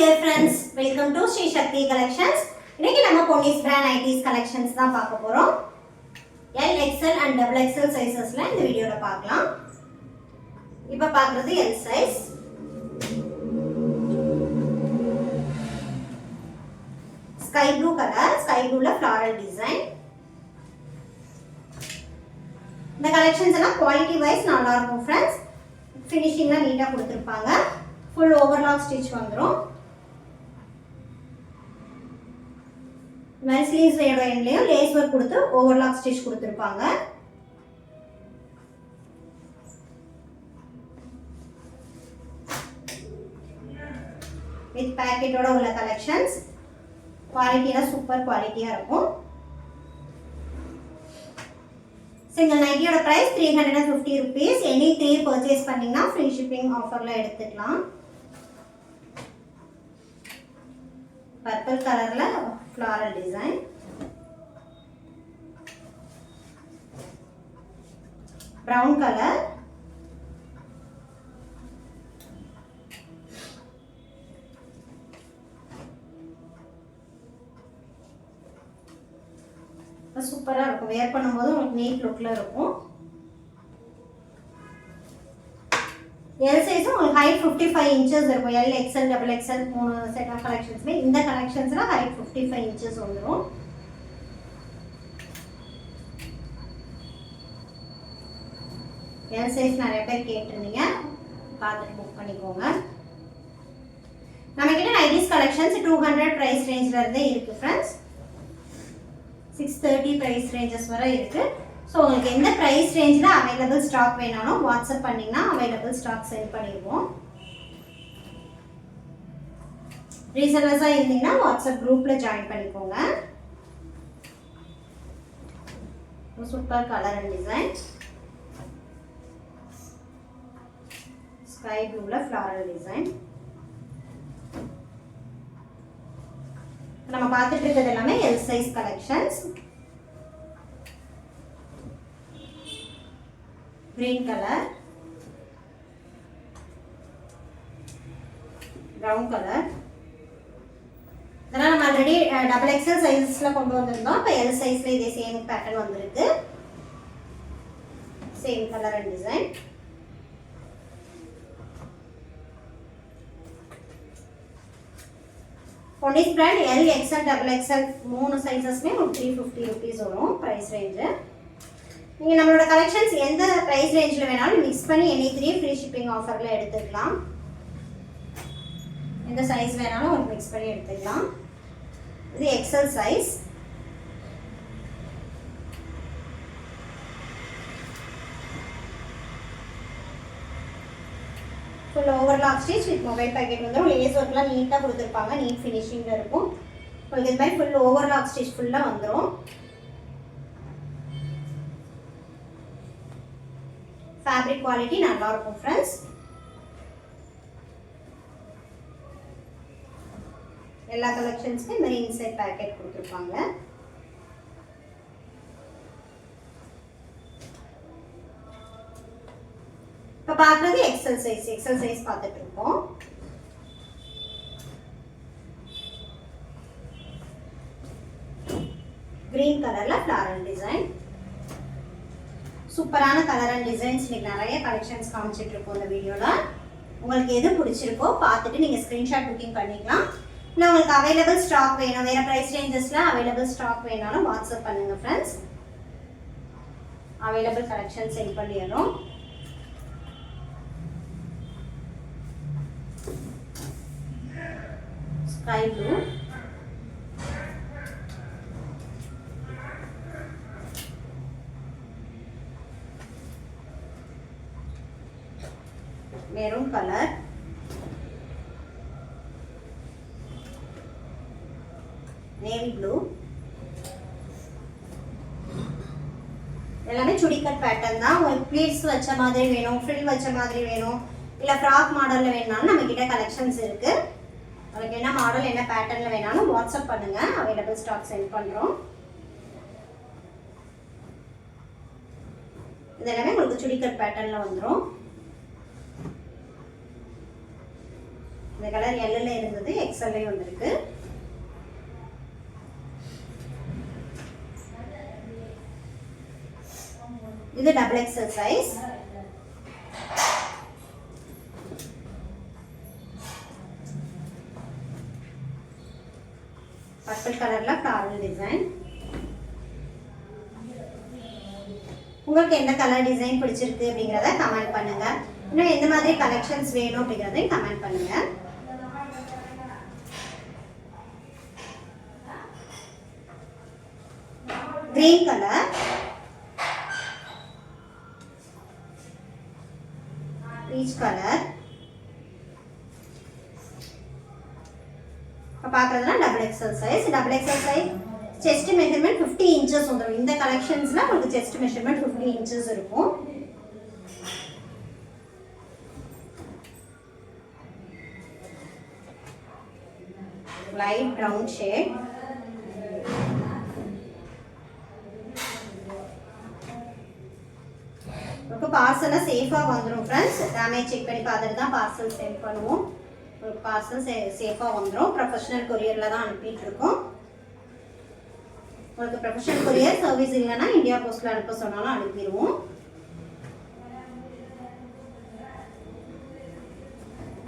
dear friends, welcome to Sri Shakti Collections. இன்னைக்கு நம்ம Ponnis brand ITs collections தான் பார்க்க போறோம். L, XL and XXL sizesல இந்த வீடியோல பார்க்கலாம். இப்போ பார்க்கிறது L size. Sky blue color, sky blueல floral design. இந்த collections எல்லாம் quality wise நல்லா இருக்கும் friends. Finishing லாம் நீட்டா கொடுத்திருப்பாங்க. Full overlock stitch வந்துரும். மேல் ஸ்லீவ்ஸ் எண்ட்லயும் லேஸ் வர்க் கொடுத்து ஓவர்லாக் ஸ்டிச் கொடுத்திருப்பாங்க. வித் பாக்கெட்டோட உள்ள கலெக்ஷன்ஸ். குவாலிட்டினா சூப்பர் குவாலிட்டியா இருக்கும். சிங்கிள் நைட்டியோட பிரைஸ் 350 rupees. எனி 3 பர்ச்சேஸ் பண்ணீங்கன்னா ஃப்ரீ ஷிப்பிங் ஆஃபர்ல எடுத்துக்கலாம். Purple colour floral design brown colour சூப்பரா இருக்கும். வேர் பண்ணும்போது உங்களுக்கு நீட் லுக்ல இருக்கும். L size உங்களுக்கு height 55 inches இருக்கும். L, XL, XXL மூணு செட் ஆஃப் கலெக்ஷன்ஸ்ல இந்த கலெக்ஷன்ஸ்ல height 55 inches வந்துரும். L size நிறைய பேர் கேட்டிருந்தீங்க. பார்த்துட்டு புக் பண்ணிக்கோங்க. நம்ம கிட்ட நைட்டிஸ் கலெக்ஷன்ஸ் 200 பிரைஸ் ரேஞ்ச்ல இருந்தே இருக்கு फ्रेंड्स. 630 பிரைஸ் ரேஞ்சஸ் வரை இருக்கு. ஸோ உங்களுக்கு எந்த ப்ரைஸ் ரேஞ்சில் அவைலபிள் ஸ்டாக் வேணாலும் வாட்ஸ்அப் பண்ணிங்கன்னா அவைலபிள் ஸ்டாக் சென்ட் பண்ணிடுவோம். ரீசெல்லர்ஸாக இருந்தீங்கன்னா வாட்ஸ்அப் குரூப்பில் ஜாயின் பண்ணிக்கோங்க. Super colour and design. Sky ப்ளூவில் ஃப்ளாரல் டிசைன். நம்ம பார்த்துட்டு இருக்கிறது எல்லாமே L size collections. green color, brown color. இதெல்லாம் நம்ம ஆல்ரெடி XXL சைஸ்ல கொண்டு வந்திருந்தோம். இப்போ L சைஸ்ல இதே சேம் பேட்டர்ன் வந்திருக்கு. Same colour and design. பொன்னிஸ் பிராண்ட் L, XL, XXL மூணு சைஸஸ்மே உங்களுக்கு 350 rupees வரும் பிரைஸ் ரேஞ்சு. நீங்கள் நம்மளோட கலெக்ஷன்ஸ் எந்த ப்ரைஸ் ரேஞ்சில் வேணாலும் மிக்ஸ் பண்ணி எனி 3 ஃப்ரீ ஷிப்பிங் ஆஃபரில் எடுத்துக்கலாம். எந்த சைஸ் வேணாலும் ஒரு மிக்ஸ் பண்ணி எடுத்துக்கலாம். இது XL size. Full overlock stitch with mobile packet வந்துடும். லேஸ் ஒர்க்லாம் நீட்டாக கொடுத்துருப்பாங்க. நீட் ஃபினிஷிங்கில் இருக்கும். உங்களுக்கு இது மாதிரி ஃபுல் ஓவர்லாக் ஸ்டிச் ஃபுல்லாக வந்துடும். ஃபேப்ரிக் குவாலிட்டி நல்லா இருக்கும் ஃப்ரெண்ட்ஸ். எல்லா கலெக்ஷன்ஸ்க்கும் இந்த மாதிரி இன்சைட் பேக்கெட் கொடுத்துருப்பாங்க. இப்போ பார்க்குறது எக்ஸல் சைஸ் பார்த்துட்டு இருக்கோம். கிரீன் கலர்ல ஃப்ளாரல் டிசைன். சூப்பரான கலர் அண்ட் டிசைன்ஸ் இன்னைக்கு நிறைய கலெக்ஷன்ஸ் காமிச்சிட்டு இருக்கோம் இந்த வீடியோவில். உங்களுக்கு எது பிடிச்சிருக்கோ பார்த்துட்டு நீங்கள் ஸ்க்ரீன்ஷாட் புக்கிங் பண்ணிக்கலாம். இல்லை உங்களுக்கு அவைலபிள் ஸ்டாக் வேணும், வேறு ப்ரைஸ் ரேஞ்சஸில் அவைலபிள் ஸ்டாக் வேணாலும் வாட்ஸ்அப் பண்ணுங்கள் ஃப்ரெண்ட்ஸ். அவைலபிள் கலெக்ஷன் சென்ட் பண்ணிடுறோம். Sky blue, maroon colour, navy blue. எல்லாமே சுடி கட் பேட்டர்ன் தான். உங்களுக்கு ப்ளீட்ஸ் வச்ச மாதிரி வேணும், ஃப்ரில் வச்ச மாதிரி வேணும், இல்லை ஃப்ராக் மாடலில் வேணாலும் நம்ம கிட்ட கலெக்ஷன்ஸ் இருக்கு. உங்களுக்கு என்ன மாடல் என்ன பேட்டர்னில் வேணாலும் வாட்ஸ்அப் பண்ணுங்க. அவைலபிள் ஸ்டாக் சென்ட் பண்ணுறோம். இது எல்லாமே உங்களுக்கு சுடி கட் பேட்டர்னில் வந்துடும். இந்த கலர் எல்ல இருந்தது, எக்ஸ்எல்லையும் வந்திருக்கு. இது டபுள் எக்ஸ்எல் சைஸ். பர்பிள் கலர்ல ஃப்ளாரல் டிசைன். உங்களுக்கு எந்த கலர் டிசைன் பிடிச்சிருக்கு அப்படிங்கறத கமெண்ட் பண்ணுங்க. இன்னும் எந்த மாதிரி கலெக்ஷன்ஸ் வேணும் அப்படிங்கறதையும் கமெண்ட் பண்ணுங்க. Green colour, peach colour. பார்க்கறதுனா double XL size. Double XL size chest measurement 50 inches வந்துடும். இந்த கலெக்ஷன்ஸ்ல உங்களுக்கு செஸ்ட் மெஷர்மெண்ட் 50 இன்ச்சஸ் இருக்கும். Light brown shade. உங்களுக்கு பார்சலை சேஃபாக வந்துடும் ஃப்ரெண்ட்ஸ். டேமேஜ் செக் பண்ணி பார்த்துட்டு தான் பார்சல் சென்ட் பண்ணுவோம். உங்களுக்கு பார்சல் சேஃபாக வந்துடும். ப்ரொஃபஷனல் கொரியரில் தான் அனுப்பிட்டு இருக்கோம். உங்களுக்கு ப்ரொஃபஷனல் கொரியர் சர்வீஸ் இல்லைன்னா இந்தியா போஸ்ட்டில் அனுப்ப சொன்னாலும் அனுப்பிடுவோம்.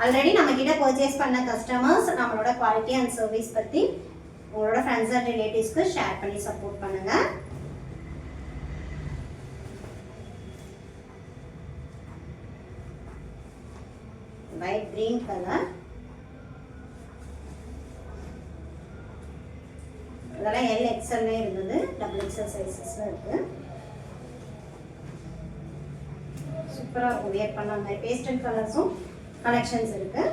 ஆல்ரெடி நம்ம கிட்ட பர்ச்சேஸ் பண்ண கஸ்டமர்ஸ் நம்மளோட குவாலிட்டி அண்ட் சர்வீஸ் பற்றி உங்களோட ஃப்ரெண்ட்ஸ் அண்ட் ரிலேட்டிவ்ஸ்க்கு ஷேர் பண்ணி சப்போர்ட் பண்ணுங்க. Light green colour. இதெல்லாம் எல் எக்ஸ்எல்லே இருந்தது, டபுள் எக்ஸ்எல் சைஸஸ்ல இருக்கு. சூப்பராக இருக்கும் வேர் பண்ண. அந்த மாதிரி பேஸ்டல் கலர்ஸும் கலெக்ஷன்ஸ் இருக்கு.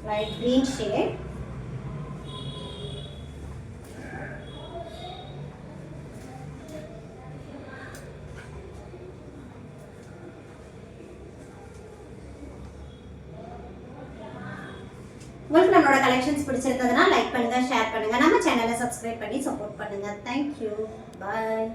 Light green shade. உங்களுக்கு நம்மளோட கலெக்ஷன்ஸ் பிடிச்சிருந்ததுன்னா லைக் பண்ணுங்க, ஷேர் பண்ணுங்க, நம்ம சேனலை சப்ஸ்கிரைப் பண்ணி சப்போர்ட் பண்ணுங்க. தேங்க்யூ, பாய்.